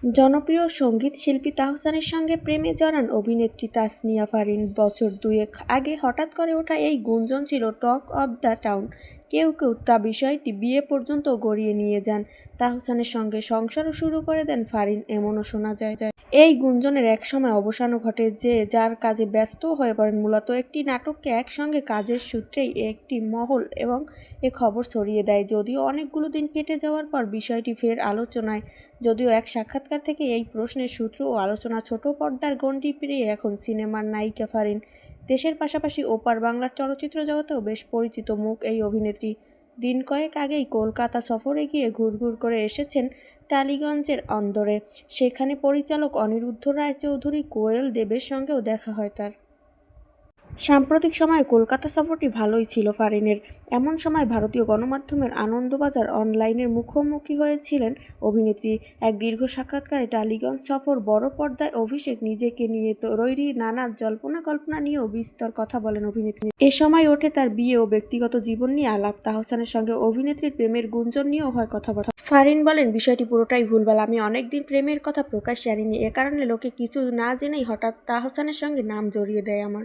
জনপ্রিয় সঙ্গীত শিল্পী তাহসানের সঙ্গে প্রেমে জড়ান অভিনেত্রী তাসনিয়া ফারিন। বছর দুয়েক আগে হঠাৎ করে ওঠা এই গুঞ্জন ছিল টক অব দ্য টাউন। কেউ কেউ তা বিষয়টি বিয়ে পর্যন্ত গড়িয়ে নিয়ে যান। তাহসানের সঙ্গে সংসারও শুরু করে দেন ফারিন, এমনও শোনা যায়। এই গুঞ্জনের একসময় অবসানও ঘটে, যার কাজে ব্যস্ত হয়ে পড়েন। মূলত একটি নাটককে একসঙ্গে কাজের সূত্রেই একটি মহল এবং এ খবর ছড়িয়ে দেয়। যদিও অনেকগুলো দিন কেটে যাওয়ার পর বিষয়টি ফের আলোচনায়। যদিও এক সাক্ষাৎকার থেকে এই প্রশ্নের সূত্র ও আলোচনা ছোট পর্দার গণ্ডি পেরিয়ে এখন সিনেমার নায়িকা ফারিন। দেশের পাশাপাশি ওপার বাংলার চলচ্চিত্র জগতেও বেশ পরিচিত মুখ এই অভিনেত্রী। দিন কয়েক আগেই কলকাতা সফরে গিয়ে ঘুরঘুর করে এসেছেন টালিগঞ্জের অন্দরে। সেখানে পরিচালক অনিরুদ্ধ রায় চৌধুরী কোয়েল দেবের সঙ্গেও দেখা হয় তার। সাম্প্রতিক সময়ে কলকাতা সফরটি ভালোই ছিল ফারিনের। এমন সময় ভারতীয় গণমাধ্যমের আনন্দবাজার অনলাইনের মুখোমুখি হয়েছিলেন অভিনেত্রী। এক দীর্ঘ সাক্ষাৎকারে টালিগঞ্জ সফর, বড় পর্দায় অভিষেক, নিজেকে নিয়ে তৈরি নানা জল্পনা কল্পনা নিয়েও বিস্তর কথা বলেন অভিনেত্রী। এ সময় ওঠে তার বিয়ে ও ব্যক্তিগত জীবন নিয়ে আলাপ। তাহসানের সঙ্গে অভিনেত্রীর প্রেমের গুঞ্জন নিয়েও হয় কথাবার্তা। ফারিন বলেন, বিষয়টি পুরোটাই ভুলভাল। আমি অনেকদিন প্রেমের কথা প্রকাশ জানিনি। এ কারণে লোকে কিছু না জেনেই হঠাৎ তাহসানের সঙ্গে নাম জড়িয়ে দেয় আমার।